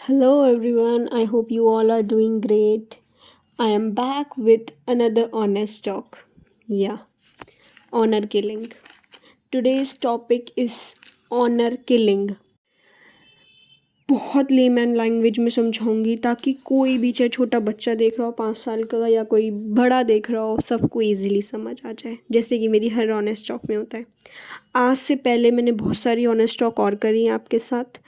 Hello everyone, I hope you all are doing great. I am back with another honest talk. Yeah, honor killing. Today's topic is honor killing. बहुत layman language में समझाऊंगी ताकि कोई भी चाहे छोटा बच्चा देख रहा हो 5 साल का या कोई बड़ा देख रहा हो सबको इजीली समझ आ जाए, जैसे कि मेरी हर ऑनेस्ट टॉक में होता है। आज से पहले मैंने बहुत सारी ऑनेस्ट टॉक और करी हैं आपके साथ।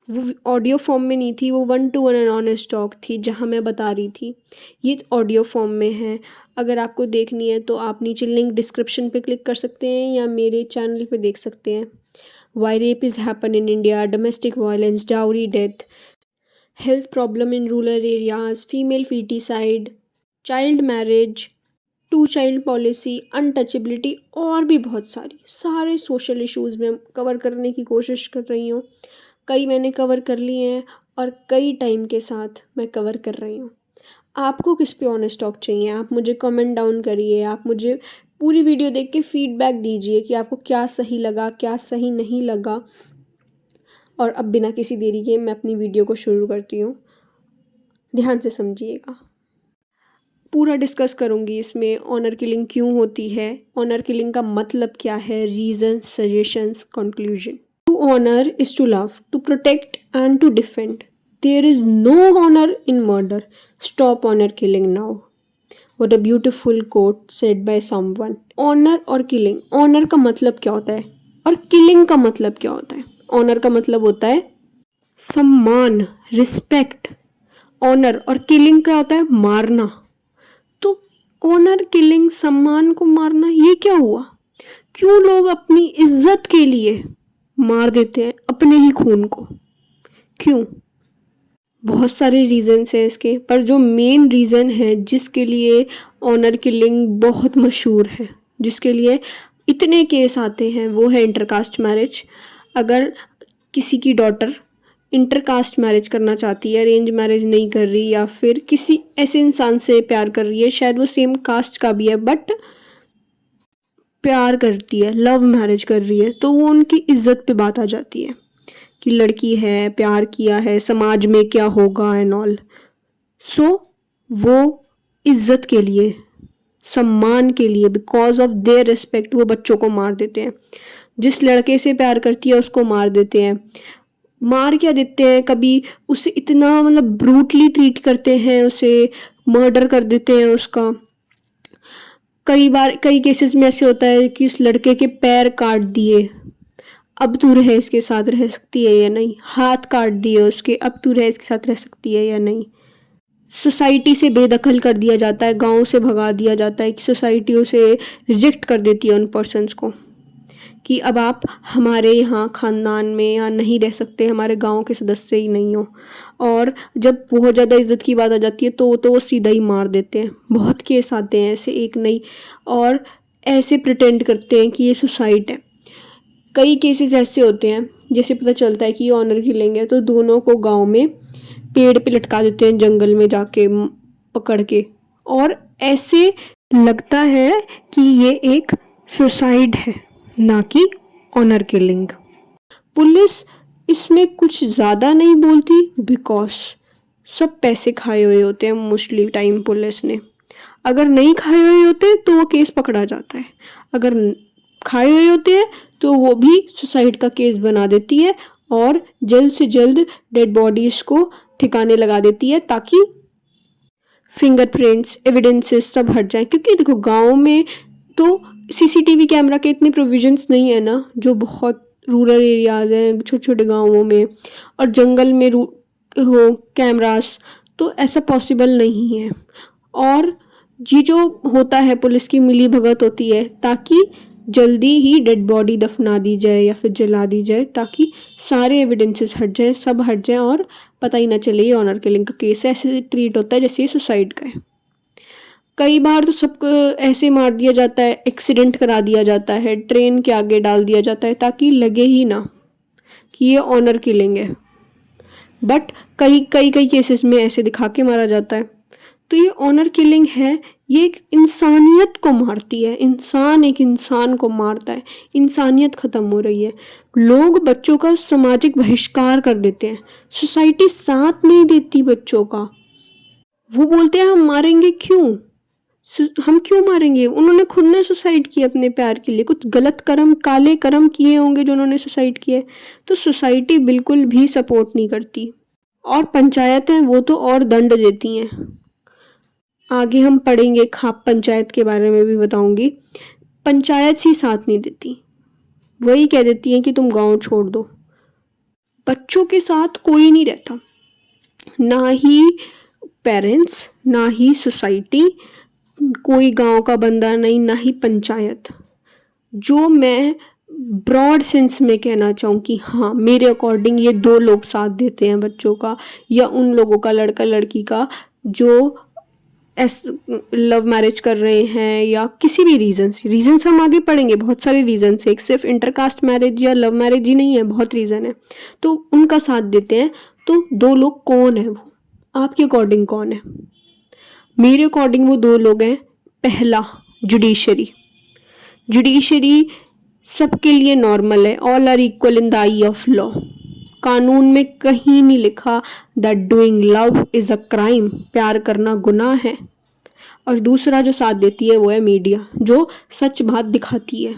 वो ऑडियो फॉर्म में नहीं थी, वो 1-to-1 ऑनेस्ट टॉक थी जहाँ मैं बता रही थी। ये ऑडियो फॉर्म में है। अगर आपको देखनी है तो आप नीचे लिंक डिस्क्रिप्शन पे क्लिक कर सकते हैं या मेरे चैनल पे देख सकते हैं। Why rape is happen in India, domestic violence, dowry death, health problem in rural areas, female foeticide, child marriage, 2 child policy, untouchability और भी बहुत सारे सोशल इश्यूज़ में कवर करने की कोशिश कर रही हूँ। कई मैंने कवर कर लिए हैं और कई टाइम के साथ मैं कवर कर रही हूँ। आपको किस पे ऑनेस्ट टॉक चाहिए? आप मुझे कमेंट डाउन करिए। आप मुझे पूरी वीडियो देख के फीडबैक दीजिए कि आपको क्या सही लगा, क्या सही नहीं लगा। और अब बिना किसी देरी के मैं अपनी वीडियो को शुरू करती हूँ। ध्यान से समझिएगा। पूरा डिस्कस करूँगी इसमें ऑनर किलिंग क्यों होती है, ऑनर किलिंग का मतलब क्या है, reason, suggestions, conclusion. To honor is to love, to protect and to defend. There is no honor in murder. Stop honor killing now. What a beautiful quote said by someone. Honor और killing. Honor का मतलब क्या होता है और killing का मतलब क्या होता है? Honor का मतलब होता है सम्मान, रिस्पेक्ट। ऑनर और किलिंग क्या होता है? मारना। तो ऑनर, किलिंग, सम्मान को मारना, ये क्या हुआ? क्यों लोग अपनी इज्जत के लिए मार देते हैं अपने ही खून को? क्यों? बहुत सारे रीज़न्स हैं इसके, पर जो मेन रीज़न है जिसके लिए ऑनर किलिंग बहुत मशहूर है, जिसके लिए इतने केस आते हैं, वो है इंटरकास्ट मैरिज। अगर किसी की डॉटर इंटरकास्ट मैरिज करना चाहती है, अरेंज मैरिज नहीं कर रही या फिर किसी ऐसे इंसान से प्यार कर रही है, शायद वो सेम कास्ट का भी है बट प्यार करती है, लव मैरिज कर रही है, तो वो उनकी इज्जत पे बात आ जाती है कि लड़की है, प्यार किया है, समाज में क्या होगा एंड ऑल। सो वो इज्जत के लिए, सम्मान के लिए, बिकॉज ऑफ देयर रिस्पेक्ट वो बच्चों को मार देते हैं। जिस लड़के से प्यार करती है उसको मार देते हैं। मार क्या देते हैं, कभी उसे इतना मतलब ब्रूटली ट्रीट करते हैं, उसे मर्डर कर देते हैं उसका। कई बार कई केसेस में ऐसे होता है कि उस लड़के के पैर काट दिए, अब तू रह इसके साथ रह सकती है या नहीं। हाथ काट दिए उसके, अब तू रह इसके साथ रह सकती है या नहीं। सोसाइटी से बेदखल कर दिया जाता है, गांव से भगा दिया जाता है कि सोसाइटी उसे रिजेक्ट कर देती है उन पर्सन्स को कि अब आप हमारे यहाँ ख़ानदान में यहाँ नहीं रह सकते, हमारे गांव के सदस्य ही नहीं हो। और जब बहुत ज़्यादा इज्जत की बात आ जाती है तो वो सीधा ही मार देते हैं। बहुत केस आते हैं ऐसे, एक नहीं, और ऐसे प्रिटेंड करते हैं कि ये सुसाइड है। कई केसेस ऐसे होते हैं जैसे पता चलता है कि ये ऑनर किलिंग है तो दोनों को गांव में पेड़ पे लटका देते हैं, जंगल में जाके पकड़ के, और ऐसे लगता है कि ये एक सुसाइड है, ना कि ऑनर किलिंग। पुलिस इसमें कुछ ज़्यादा नहीं बोलती बिकॉज सब पैसे खाए हुए होते हैं मोस्टली टाइम पुलिस ने। अगर नहीं खाए हुए होते तो वो केस पकड़ा जाता है, अगर खाए हुए होते हैं तो वो भी सुसाइड का केस बना देती है और जल्द से जल्द डेड बॉडीज़ को ठिकाने लगा देती है ताकि फिंगरप्रिंट्स, एविडेंसेस सब हट जाएं। क्योंकि देखो गांव में तो सीसीटीवी कैमरा के इतने प्रोविजंस नहीं है ना, जो बहुत रूरल एरियाज हैं, छोटे छोटे गाँवों में और जंगल में हो कैमरास, तो ऐसा पॉसिबल नहीं है। और ये जो होता है पुलिस की मिली भगत होती है ताकि जल्दी ही डेड बॉडी दफना दी जाए या फिर जला दी जाए, ताकि सारे एविडेंसेस हट जाएं, सब हट जाएं और पता ही ना चले ये ऑनर किलिंग का केस है। ऐसे ट्रीट होता है जैसे ये सुसाइड का है। कई बार तो सबको ऐसे मार दिया जाता है, एक्सीडेंट करा दिया जाता है, ट्रेन के आगे डाल दिया जाता है ताकि लगे ही ना कि ये ऑनर किलिंग है। बट कई केसेस में ऐसे दिखा के मारा जाता है। तो ये ऑनर किलिंग है, ये एक इंसानियत को मारती है। इंसान एक इंसान को मारता है, इंसानियत ख़त्म हो रही है। लोग बच्चों का सामाजिक बहिष्कार कर देते हैं, सोसाइटी साथ नहीं देती बच्चों का। वो बोलते हैं हम मारेंगे क्यों, हम क्यों मारेंगे? उन्होंने खुद ने सुसाइड किया अपने प्यार के लिए, कुछ गलत कर्म, काले कर्म किए होंगे जो उन्होंने सुसाइड किए। तो सोसाइटी बिल्कुल भी सपोर्ट नहीं करती, और पंचायतें वो तो और दंड देती हैं। आगे हम पढ़ेंगे, खाप पंचायत के बारे में भी बताऊंगी। पंचायत ही साथ नहीं देती, वही कह देती है कि तुम गांव छोड़ दो। बच्चों के साथ कोई नहीं रहता, ना ही पेरेंट्स, ना ही सोसाइटी, कोई गांव का बंदा नहीं, ना ही पंचायत। जो मैं ब्रॉड सेंस में कहना चाहूँ कि हाँ, मेरे अकॉर्डिंग ये दो लोग साथ देते हैं बच्चों का, या उन लोगों का, लड़का लड़की का, जो लव मैरिज कर रहे हैं, या किसी भी रीजंस हम आगे पढ़ेंगे। बहुत सारे रीजंस है, एक सिर्फ इंटरकास्ट मैरिज या लव मैरिज ही नहीं है, बहुत रीज़न है। तो उनका साथ देते हैं। तो दो लोग कौन है वो, आपके अकॉर्डिंग कौन है? मेरे अकॉर्डिंग वो दो लोग हैं। पहला, जुडिशरी। जुडिशरी सबके लिए नॉर्मल है, all are equal in the eye of law. कानून में कहीं नहीं लिखा that doing love is a crime, प्यार करना गुनाह है। और दूसरा जो साथ देती है वो है मीडिया, जो सच बात दिखाती है,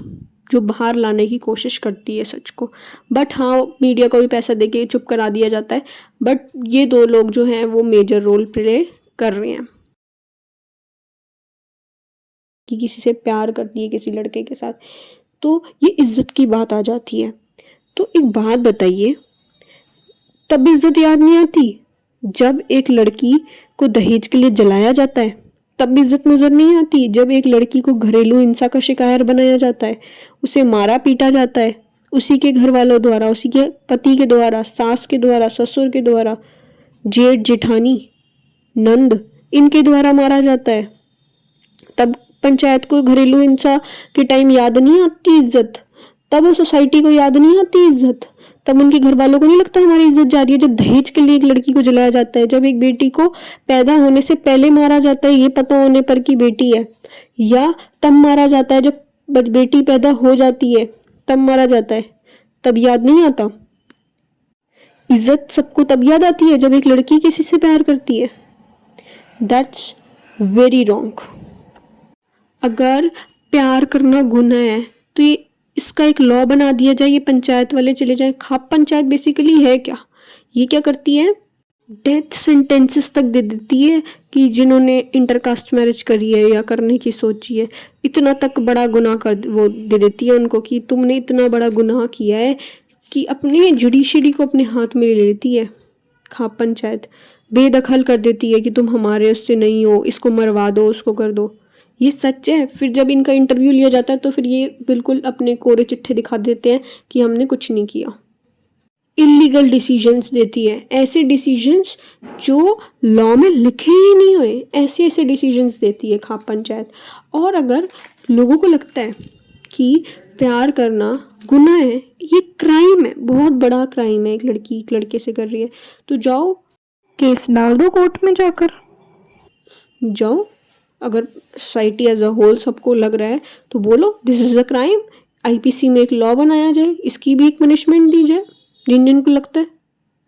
जो बाहर लाने की कोशिश करती है सच को। बट हाँ, मीडिया को भी पैसा देके चुप करा दिया जाता है। बट ये दो लोग जो हैं वो मेजर रोल प्ले कर रहे हैं। कि किसी से प्यार करती है, किसी लड़के के साथ, तो ये इज्जत की बात आ जाती है। तो एक बात बताइए, तब इज्जत याद नहीं आती जब एक लड़की को दहेज के लिए जलाया जाता है? तब इज्जत नजर नहीं आती जब एक लड़की को घरेलू हिंसा का शिकार बनाया जाता है, उसे मारा पीटा जाता है, उसी के घर वालों द्वारा, उसी के पति के द्वारा, सास के द्वारा, ससुर के द्वारा, जेठ जेठानी, नंद, इनके द्वारा मारा जाता है? तब पंचायत को घरेलू हिंसा के टाइम याद नहीं आती इज्जत? तब सोसाइटी को याद नहीं आती इज्जत? तब उनके घर वालों को नहीं लगता हमारी इज्जत जा रही है? जब दहेज के लिए एक लड़की को जलाया जाता है, जब एक बेटी को पैदा होने से पहले मारा जाता है ये पता होने पर कि बेटी है, या तब मारा जाता है जब बेटी पैदा हो जाती है तब मारा जाता है, तब याद नहीं आता? इज्जत सबको तब याद आती है जब एक लड़की किसी से प्यार करती है। That's very wrong. अगर प्यार करना गुनाह है तो ये इसका एक लॉ बना दिया जाए, ये पंचायत वाले चले जाएं। खाप पंचायत बेसिकली है क्या? ये क्या करती है? डेथ सेंटेंसेस तक दे देती है कि जिन्होंने इंटरकास्ट मैरिज करी है या करने की सोची है, इतना तक बड़ा गुनाह कर वो दे देती है उनको कि तुमने इतना बड़ा गुनाह किया है कि अपने जुडिशरी को अपने हाथ में ले लेती है। खाप पंचायत बेदखल कर देती है कि तुम हमारे उससे नहीं हो, इसको मरवा दो, उसको कर दो। ये सच है। फिर जब इनका इंटरव्यू लिया जाता है तो फिर ये बिल्कुल अपने कोरे चिट्ठे दिखा देते हैं कि हमने कुछ नहीं किया। इलीगल डिसीजंस देती है, ऐसे डिसीजंस जो लॉ में लिखे ही नहीं हुए, ऐसे ऐसे डिसीजंस देती है खाप पंचायत। और अगर लोगों को लगता है कि प्यार करना गुनाह है, ये क्राइम है, बहुत बड़ा क्राइम है, एक लड़की एक लड़के से कर रही है, तो जाओ केस डाल दो कोर्ट में जाकर। जाओ, अगर सोसाइटी एज अ होल सबको लग रहा है तो बोलो this is a crime, IPC में एक लॉ बनाया जाए, इसकी भी एक पनिशमेंट दी जाए जिन जिन को लगता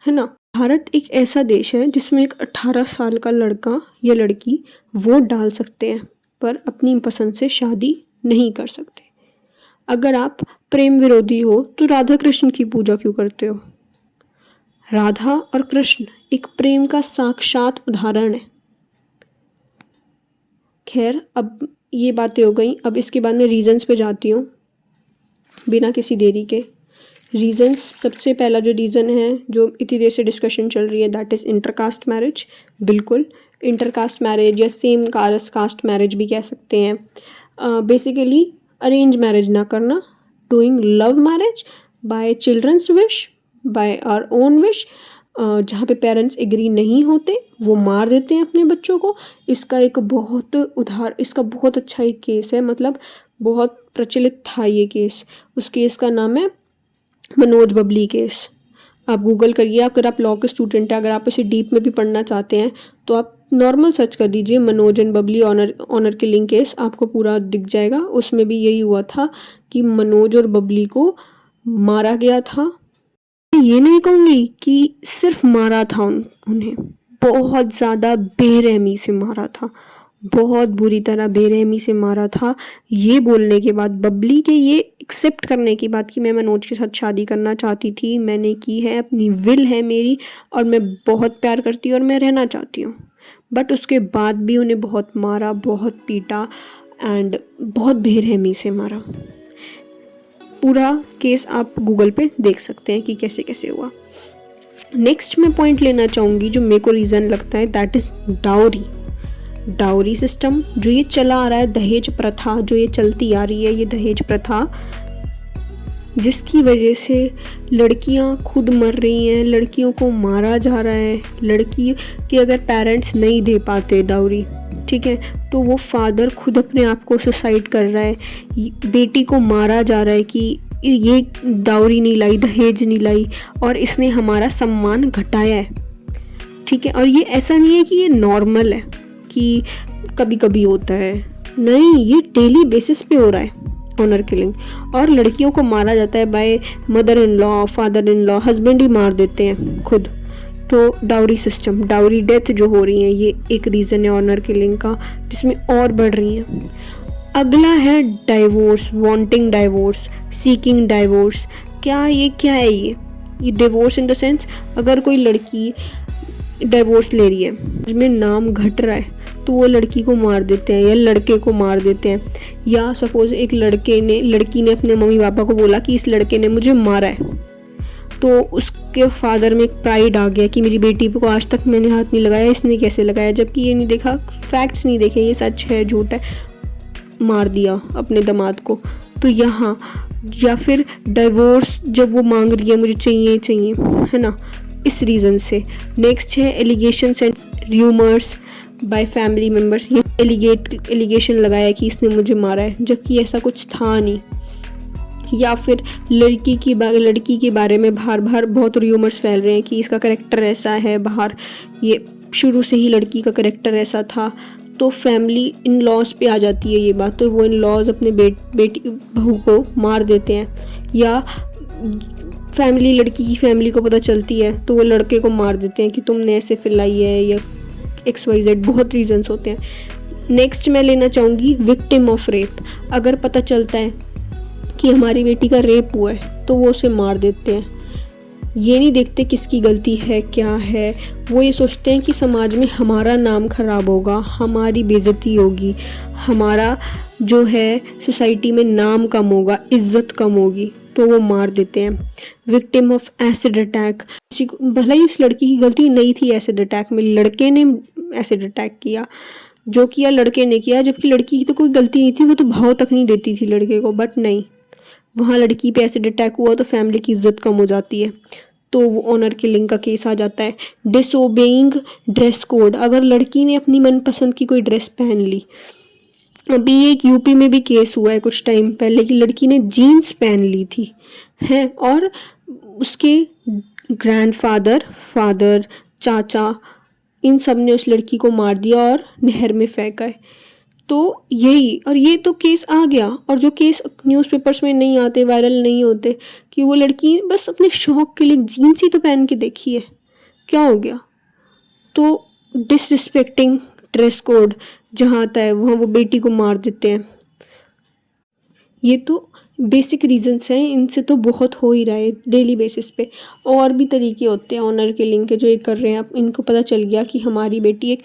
है ना। भारत एक ऐसा देश है जिसमें एक 18 साल का लड़का या लड़की वोट डाल सकते हैं पर अपनी पसंद से शादी नहीं कर सकते। अगर आप प्रेम विरोधी हो तो राधा कृष्ण की पूजा क्यों करते हो? राधा और कृष्ण एक प्रेम का साक्षात उदाहरण है। खैर, अब ये बातें हो गई, अब इसके बाद मैं रीजंस पे जाती हूँ बिना किसी देरी के। रीजंस, सबसे पहला जो रीज़न है जो इतनी देर से डिस्कशन चल रही है, दैट इज़ इंटरकास्ट मैरिज। बिल्कुल, इंटरकास्ट मैरिज या सेम कास्ट मैरिज भी कह सकते हैं। बेसिकली अरेंज मैरिज ना करना, doing love marriage by childrens wish, by our own wish. जहाँ पे पेरेंट्स एग्री नहीं होते वो मार देते हैं अपने बच्चों को। इसका बहुत अच्छा एक केस है, मतलब बहुत प्रचलित था ये केस। उस केस का नाम है मनोज बबली केस। आप गूगल करिए, अगर आप लॉ के स्टूडेंट हैं, अगर आप इसे डीप में भी पढ़ना चाहते हैं तो आप नॉर्मल सर्च कर दीजिए Manoj and Babli honour killing case, आपको पूरा दिख जाएगा। उसमें भी यही हुआ था कि मनोज और बबली को मारा गया था। ये नहीं कहूँगी कि सिर्फ मारा था उन्हें, बहुत ज़्यादा बेरहमी से मारा था, बहुत बुरी तरह बेरहमी से मारा था। ये बोलने के बाद बबली के ये एक्सेप्ट करने की बात कि मैं मनोज के साथ शादी करना चाहती थी, मैंने की है, अपनी विल है मेरी और मैं बहुत प्यार करती हूँ और मैं रहना चाहती हूँ, बट उसके बाद भी उन्हें बहुत मारा, बहुत पीटा एंड बहुत बेरहमी से मारा। पूरा केस आप गूगल पे देख सकते हैं कि कैसे कैसे हुआ। नेक्स्ट मैं पॉइंट लेना चाहूँगी जो मेरे को रीज़न लगता है, दैट इज़ डाउरी सिस्टम जो ये चला आ रहा है, दहेज प्रथा जो ये चलती आ रही है, ये दहेज प्रथा जिसकी वजह से लड़कियां खुद मर रही हैं, लड़कियों को मारा जा रहा है। लड़की के अगर पेरेंट्स नहीं दे पाते डाउरी, ठीक है, तो वो फादर खुद अपने आप को सुसाइड कर रहा है। बेटी को मारा जा रहा है कि ये डाउरी नहीं लाई, दहेज नहीं लाई और इसने हमारा सम्मान घटाया है, ठीक है। और ये ऐसा नहीं है कि ये नॉर्मल है कि कभी कभी होता है, नहीं, ये डेली बेसिस पे हो रहा है ऑनर किलिंग। और लड़कियों को मारा जाता है by mother in law, father in law, husband ही मार देते हैं खुद। तो डाउरी सिस्टम, डाउरी डेथ जो हो रही है, ये एक रीज़न है ऑनर किलिंग का, जिसमें और बढ़ रही हैं। अगला है divorce, wanting divorce, seeking divorce. क्या है ये डिवोर्स इन द सेंस, अगर कोई लड़की डाइवोर्स ले रही है जिसमें नाम घट रहा है तो वो लड़की को मार देते हैं या लड़के को मार देते हैं। या सपोज एक लड़की ने अपने मम्मी पापा को बोला कि इस लड़के ने मुझे मारा है, तो उसके फादर में एक प्राइड आ गया कि मेरी बेटी को आज तक मैंने हाथ नहीं लगाया, इसने कैसे लगाया, जबकि ये नहीं देखा, फैक्ट्स नहीं देखे, ये सच है झूठ है, मार दिया अपने दामाद को। तो यहाँ या फिर डाइवोर्स जब वो मांग रही है मुझे चाहिए, है ना, इस रीज़न से। नेक्स्ट है allegations and rumours by family members. ये एलिगेशन लगाया कि इसने मुझे मारा है, जबकि ऐसा कुछ था नहीं। या फिर लड़की के बारे में बाहर बहुत र्यूमर्स फैल रहे हैं कि इसका करेक्टर ऐसा है, बाहर ये शुरू से ही लड़की का करेक्टर ऐसा था। तो फैमिली इन लॉज पे आ जाती है ये बात, तो वो इन लॉज अपने बेटी बहू को मार देते हैं। या लड़की की फैमिली को पता चलती है तो वो लड़के को मार देते हैं कि तुमने ऐसे फैलाई है, या XYZ, बहुत रीजंस होते हैं। नेक्स्ट मैं लेना चाहूँगी विक्टिम ऑफ रेप। अगर पता चलता है कि हमारी बेटी का रेप हुआ है तो वो उसे मार देते हैं। ये नहीं देखते किसकी गलती है, क्या है, वो ये सोचते हैं कि समाज में हमारा नाम खराब होगा, हमारी बेइज्जती होगी, हमारा जो है सोसाइटी में नाम कम होगा, इज्जत कम होगी, तो वो मार देते हैं। विक्टिम ऑफ एसिड अटैक, भले ही इस लड़की की गलती नहीं थी एसिड अटैक में, लड़के ने एसिड अटैक किया, जो किया लड़के ने किया, जबकि लड़की की तो कोई गलती नहीं थी, वो तो भाव तक नहीं देती थी लड़के को, बट नहीं, वहाँ लड़की पे एसिड अटैक हुआ तो फैमिली की इज्जत कम हो जाती है, तो वो ऑनर किलिंग का केस आ जाता है। डिसोबेइंग ड्रेस कोड, अगर लड़की ने अपनी मनपसंद की कोई ड्रेस पहन ली, अभी एक यूपी में भी केस हुआ है कुछ टाइम पहले कि लड़की ने जीन्स पहन ली थी हैं, और उसके ग्रैंडफादर, फादर, चाचा, इन सब ने उस लड़की को मार दिया और नहर में फेंका है। तो यही, और ये तो केस आ गया, और जो केस न्यूज़पेपर्स में नहीं आते, वायरल नहीं होते, कि वो लड़की बस अपने शौक के लिए जीन्स ही तो पहन के देखी है, क्या हो गया। तो डिसरिस्पेक्टिंग ड्रेस कोड जहाँ आता है वहाँ वो बेटी को मार देते हैं। ये तो बेसिक रीजंस हैं, इनसे तो बहुत हो ही रहा है डेली बेसिस पे। और भी तरीके होते हैं ऑनर किलिंग के जो ये कर रहे हैं। अब इनको पता चल गया कि हमारी बेटी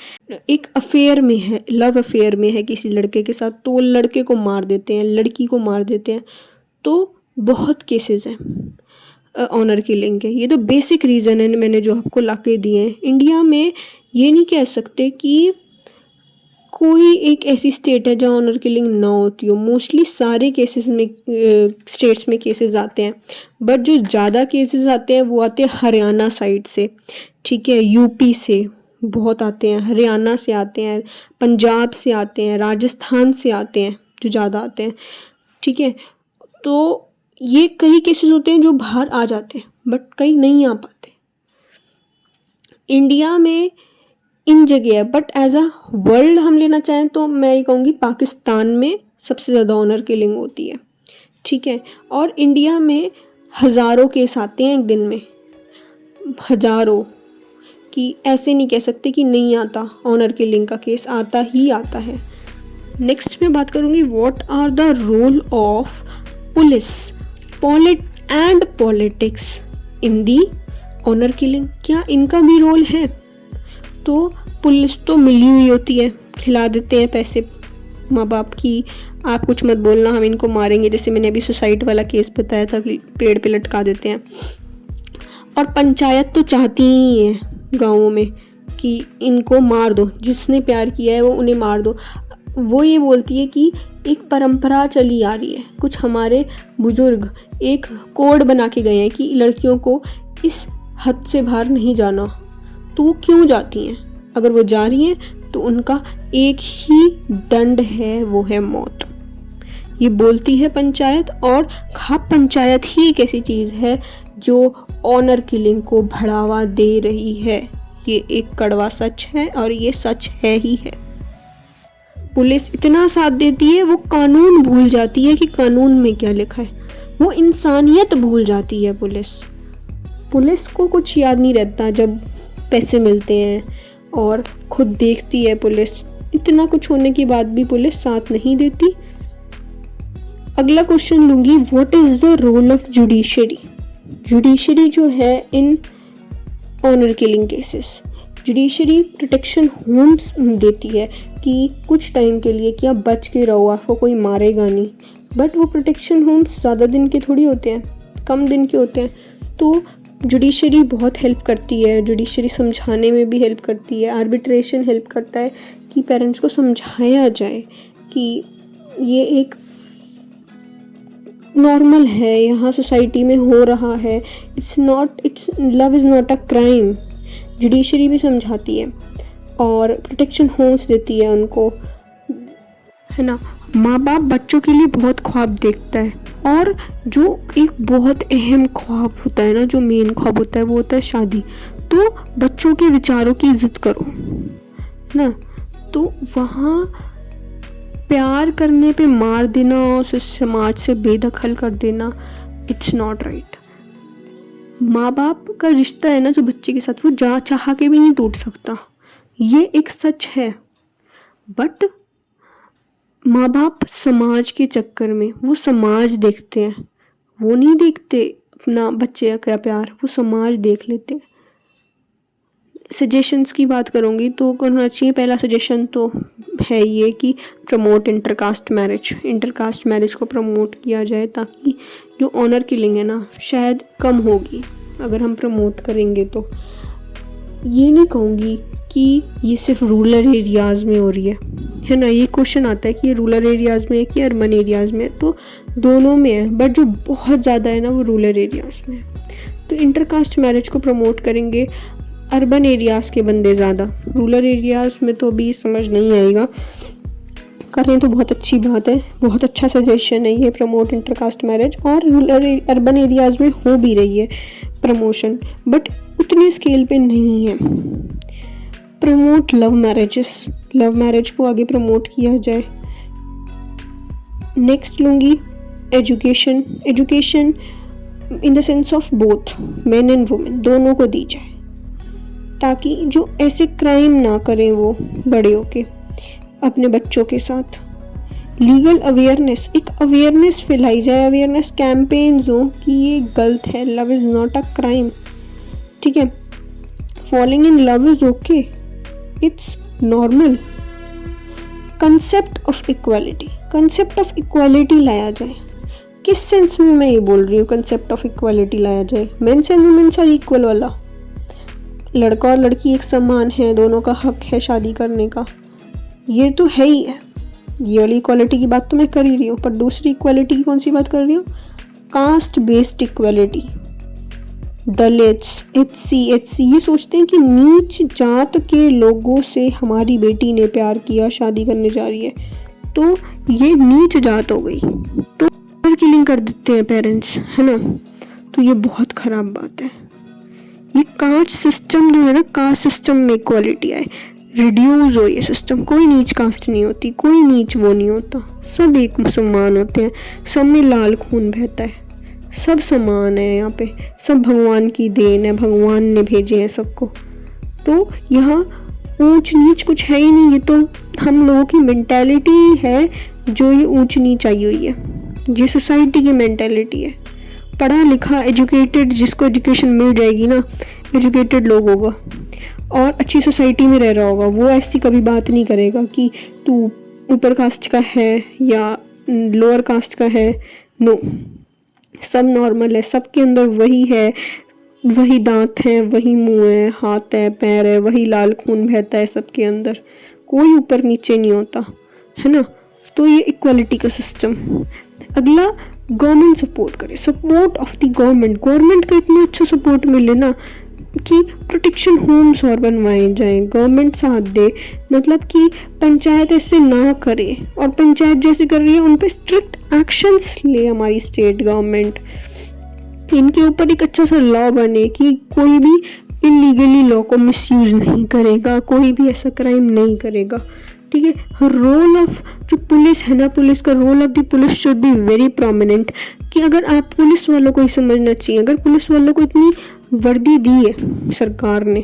एक अफेयर में है, लव अफेयर में है किसी लड़के के साथ, तो वो लड़के को मार देते हैं, लड़की को मार देते हैं। तो बहुत केसेस हैं ऑनर किलिंग के। ये तो बेसिक रीज़न है मैंने जो आपको ला के दिए हैं। इंडिया में ये नहीं कह सकते कि कोई एक ऐसी स्टेट है जहाँ ऑनर किलिंग ना होती हो। मोस्टली सारे केसेस में स्टेट्स में केसेस आते हैं, बट जो ज़्यादा केसेस आते हैं वो आते हैं हरियाणा साइड से, ठीक है, यूपी से बहुत आते हैं, हरियाणा से आते हैं, पंजाब से आते हैं, राजस्थान से आते हैं, जो ज़्यादा आते हैं, ठीक है। तो ये कई केसेस होते हैं जो बाहर आ जाते हैं, बट कई नहीं आ पाते। इंडिया में इन जगह है, बट एज अ वर्ल्ड हम लेना चाहें तो मैं ये कहूँगी पाकिस्तान में सबसे ज़्यादा ऑनर किलिंग होती है, ठीक है। और इंडिया में हज़ारों केस आते हैं एक दिन में, हज़ारों, कि ऐसे नहीं कह सकते कि नहीं आता, ऑनर किलिंग का केस आता ही आता है। नेक्स्ट मैं बात करूँगी what are the role of police and politics in the honour killing. क्या इनका भी रोल है? तो पुलिस तो मिली हुई होती है, खिला देते हैं पैसे माँ बाप की, आप कुछ मत बोलना हम इनको मारेंगे, जैसे मैंने अभी सुसाइड वाला केस बताया था कि पेड़ पे लटका देते हैं। और पंचायत तो चाहती ही है गाँवों में कि इनको मार दो, जिसने प्यार किया है वो उन्हें मार दो। वो ये बोलती है कि एक परंपरा चली आ रही है, कुछ हमारे बुजुर्ग एक कोड बना के गए हैं कि लड़कियों को इस हद से बाहर नहीं जाना, तो वो क्यों जाती हैं? अगर वो जा रही हैं तो उनका एक ही दंड है, वो है मौत। ये बोलती है पंचायत। और हाँ, पंचायत ही एक ऐसी चीज़ है जो ऑनर किलिंग को बढ़ावा दे रही है। ये एक कड़वा सच है और ये सच है ही है। पुलिस इतना साथ देती है, वो कानून भूल जाती है कि कानून में क्या लिखा है, वो इंसानियत भूल जाती है। पुलिस को कुछ याद नहीं रहता जब पैसे मिलते हैं, और खुद देखती है पुलिस, इतना कुछ होने के बाद भी पुलिस साथ नहीं देती। अगला क्वेश्चन लूँगी, what is the role of judiciary. Judiciary जो है in honour killing cases, judiciary protection homes देती है कि कुछ टाइम के लिए क्या बच के रहो, आपको कोई मारेगा नहीं। बट वो प्रोटेक्शन होम्स ज़्यादा दिन के थोड़ी होते हैं, कम दिन के होते हैं। तो जुडिशरी बहुत हेल्प करती है, जुडिशरी समझाने में भी हेल्प करती है, आर्बिट्रेशन हेल्प करता है कि पेरेंट्स को समझाया जाए कि ये एक नॉर्मल है, यहाँ सोसाइटी में हो रहा है, love is not a crime. Judiciary भी समझाती है और प्रोटेक्शन होम्स देती है उनको, है ना। माँ बाप बच्चों के लिए बहुत ख्वाब देखता है, और जो एक बहुत अहम ख्वाब होता है ना, जो मेन ख्वाब होता है, वो होता है शादी। तो बच्चों के विचारों की इज्जत करो, है ना। तो वहाँ प्यार करने पे मार देना, उसे समाज से बेदखल कर देना, इट्स नॉट राइट। माँ बाप का रिश्ता है ना जो बच्चे के साथ, वो चाह के भी नहीं टूट सकता, ये एक सच है। बट माँ बाप समाज के चक्कर में, वो समाज देखते हैं, वो नहीं देखते अपना बच्चे का प्यार, वो समाज देख लेते हैं। सजेशंस की बात करूँगी तो करना चाहिए, पहला सजेशन तो है ये कि प्रमोट इंटरकास्ट मैरिज को प्रमोट किया जाए, ताकि जो ऑनर किलिंग है ना शायद कम होगी अगर हम प्रमोट करेंगे। तो ये नहीं कहूँगी कि ये सिर्फ रूरल एरियाज़ में हो रही है ना। ये क्वेश्चन आता है कि ये रूरल एरियाज़ में है कि अर्बन एरियाज़ में है, तो दोनों में है, बट जो बहुत ज़्यादा है ना वो रूरल एरियाज़ में है। तो इंटरकास्ट मैरिज को प्रमोट करेंगे, अर्बन एरियाज़ के बंदे ज़्यादा, रूरल एरियाज़ में तो अभी समझ नहीं आएगा, करें तो बहुत अच्छी बात है, बहुत अच्छा सजेशन है ये, प्रमोट इंटरकास्ट मैरिज। और रूरल अर्बन एरियाज़ में हो भी रही है प्रमोशन, बट उतनी स्केल पे नहीं है। प्रमोट लव मैरिज को आगे प्रमोट किया जाए। नेक्स्ट लूँगी education in the sense of both men and women, दोनों को दी जाए, ताकि जो ऐसे क्राइम ना करें वो बड़े होके अपने बच्चों के साथ। लीगल अवेयरनेस फैलाई जाए, अवेयरनेस कैंपेन्स हो कि ये गलत है, love is not a crime, ठीक है। Falling in love is okay, it's normal. Concept of equality लाया जाए। किस सेंस में मैं ये बोल रही हूँ कंसेप्ट ऑफ इक्वालिटी लाया जाए? Men's and women's are equal वाला, लड़का और लड़की एक समान है, दोनों का हक है शादी करने का, ये तो है ही है। ये वाली इक्वालिटी की बात तो मैं कर ही रही हूँ, पर दूसरी इक्वालिटी की कौन सी बात कर रही हूँ? Caste based equality. Dalits, HC ये सोचते हैं कि नीच जात के लोगों से हमारी बेटी ने प्यार किया, शादी करने जा रही है, तो ये नीच जात हो गई, तो किलिंग कर देते हैं पेरेंट्स, है ना। तो ये बहुत ख़राब बात है। ये कास्ट सिस्टम जो है ना, कास्ट सिस्टम में इक्वालिटी आए, रिड्यूस हो ये सिस्टम। कोई नीच कास्ट नहीं होती, कोई नीच वो नहीं होता, सब एक समान होते हैं, सब में लाल खून बहता है, सब समान है यहाँ पे, सब भगवान की देन है, भगवान ने भेजे हैं सबको। तो यहाँ ऊंच नीच कुछ है ही नहीं, ये तो हम लोगों की मेंटालिटी है जो ये ऊंच नीच आई हुई है, ये सोसाइटी की मेंटालिटी है। पढ़ा लिखा एजुकेटेड, जिसको एजुकेशन मिल जाएगी ना, एजुकेटेड लोग होगा और अच्छी सोसाइटी में रह रहा होगा, वो ऐसी कभी बात नहीं करेगा कि तू ऊपर कास्ट का है या लोअर कास्ट का है। नो, सब नॉर्मल है, सबके अंदर वही है, वही दांत हैं, वही मुंह है, हाथ है, पैर है, वही लाल खून बहता है सबके अंदर, कोई ऊपर नीचे नहीं होता है ना। तो ये इक्वालिटी का सिस्टम। अगला, गवर्नमेंट सपोर्ट करे, सपोर्ट ऑफ द गवर्नमेंट का इतना अच्छा सपोर्ट मिले ना कि प्रोटेक्शन होम्स और बनवाए जाएं, गवर्नमेंट साथ दे, मतलब कि पंचायत ऐसे ना करे, और पंचायत जैसे कर रही है उन पे स्ट्रिक्ट एक्शंस ले हमारी स्टेट गवर्नमेंट, इनके ऊपर एक अच्छा सा लॉ बने कि कोई भी इलीगली लॉ को मिसयूज नहीं करेगा, कोई भी ऐसा क्राइम नहीं करेगा, ठीक है। रोल ऑफ जो पुलिस है ना, पुलिस का role of the police should be very prominent, कि अगर आप पुलिस वालों को ही समझना चाहिए, अगर पुलिस वालों को इतनी वर्दी दी है सरकार ने,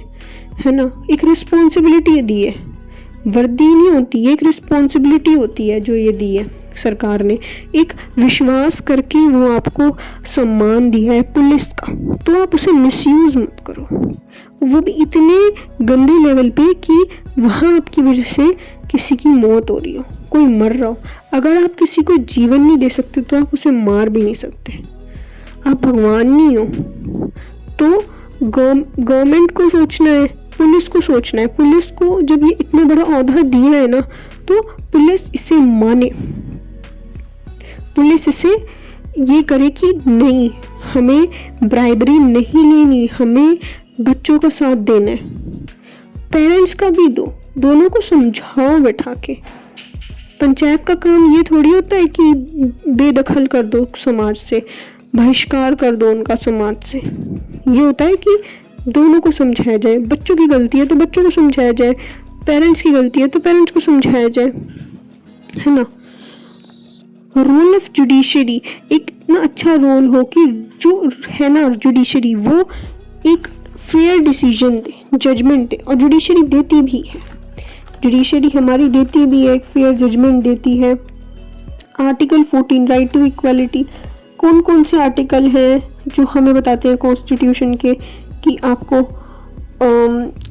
है ना, एक रिस्पॉन्सिबिलिटी दी है, वर्दी नहीं होती है, एक रिस्पॉन्सिबिलिटी होती है जो ये दी है सरकार ने, एक विश्वास करके वो आपको सम्मान दिया है पुलिस का, तो आप उसे मिसयूज मत करो, वो भी इतने गंदे लेवल पे कि वहाँ आपकी वजह से किसी की मौत हो रही हो, कोई मर रहा हो। अगर आप किसी को जीवन नहीं दे सकते तो आप उसे मार भी नहीं सकते, आप भगवान नहीं हो। तो गवर्नमेंट को सोचना है, पुलिस को सोचना है, पुलिस को जब ये इतना बड़ा ओहदा दिया है ना, तो पुलिस इसे माने, पुलिस इसे ये करे कि नहीं, हमें ब्राइबरी नहीं लेनी, हमें बच्चों का साथ देना है, पेरेंट्स का भी दो, दोनों को समझाओ बैठा के। पंचायत का काम ये थोड़ी होता है कि बेदखल कर दो समाज से, बहिष्कार कर दो उनका समाज से, ये होता है कि दोनों को समझाया जाए, बच्चों की गलती है तो बच्चों को समझाया जाए, पेरेंट्स की गलती है तो पेरेंट्स को समझाया जाए, है ना। रोल ऑफ जुडिशरी, एक इतना अच्छा रोल हो कि जो है ना जुडिशरी, वो एक फेयर डिसीजन दे, जजमेंट दे, और जुडिशरी देती भी है, जुडिशरी हमारी देती भी है, एक फेयर जजमेंट देती है। आर्टिकल 14 राइट टू इक्वालिटी, कौन कौन से आर्टिकल हैं जो हमें बताते हैं कॉन्स्टिट्यूशन के कि आपको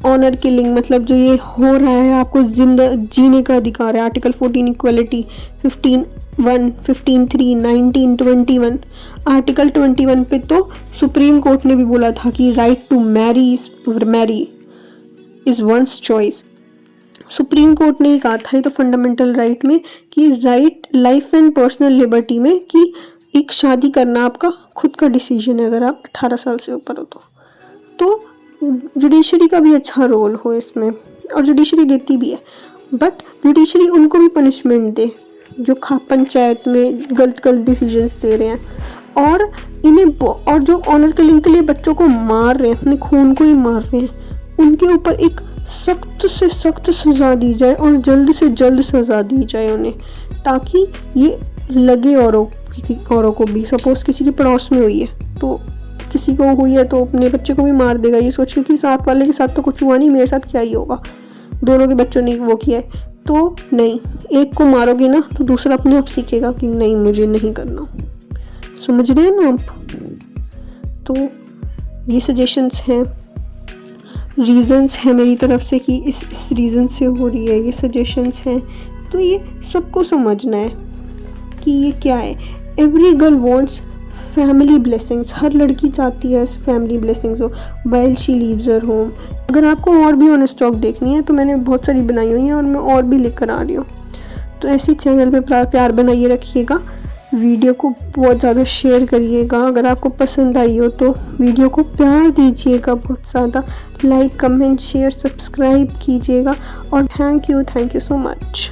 ऑनर किलिंग, मतलब जो ये हो रहा है, आपको जिंदा जीने का अधिकार है। Article 14 equality, 15(1), 15(3), 19, 21। आर्टिकल 21 पे तो सुप्रीम कोर्ट ने भी बोला था कि right to marry is one's choice. Supreme Court ने ही कहा था, ये तो फंडामेंटल राइट में, कि right life and personal liberty में, कि एक शादी करना आपका खुद का डिसीजन है अगर आप 18 साल से ऊपर हो तो जुडिशरी का भी अच्छा रोल हो इसमें, और जुडिशरी देती भी है, बट जुडिशरी उनको भी पनिशमेंट दे जो पंचायत में गलत डिसीजंस दे रहे हैं, और इन्हें, और जो ऑनर किलिंग के लिए बच्चों को मार रहे हैं, अपने खून को ही मार रहे हैं, उनके ऊपर एक सख्त से सख्त सज़ा दी जाए, और जल्द से जल्द सज़ा दी जाए उन्हें, ताकि ये लगे औरों को भी। सपोज किसी की पड़ोस में हुई है, तो किसी को हुई है तो अपने बच्चे को भी मार देगा, ये सोच के कि साथ वाले के साथ तो कुछ हुआ नहीं, मेरे साथ क्या ही होगा, दोनों के बच्चों ने वो किया है। तो नहीं, एक को मारोगे ना तो दूसरा अपने आप सीखेगा कि नहीं, मुझे नहीं करना। समझ रहे हैं ना आप? तो ये सजेशंस हैं, रीज़न्स हैं मेरी तरफ से कि इस रीज़न से हो रही है, ये सजेशंस हैं। तो ये सबको समझना है कि ये क्या है। Every girl wants family blessings, हर लड़की चाहती है फैमिली ब्लेसिंग्स हो while she leaves her home. अगर आपको और भी ऑन स्टॉक देखनी है तो मैंने बहुत सारी बनाई हुई हैं, और मैं और भी लेकर आ रही हूँ। तो ऐसे चैनल पे प्यार बनाइए रखिएगा, वीडियो को बहुत ज़्यादा शेयर करिएगा, अगर आपको पसंद आई हो तो वीडियो को प्यार दीजिएगा बहुत ज़्यादा, लाइक कमेंट शेयर सब्सक्राइब कीजिएगा, और थैंक यू सो मच।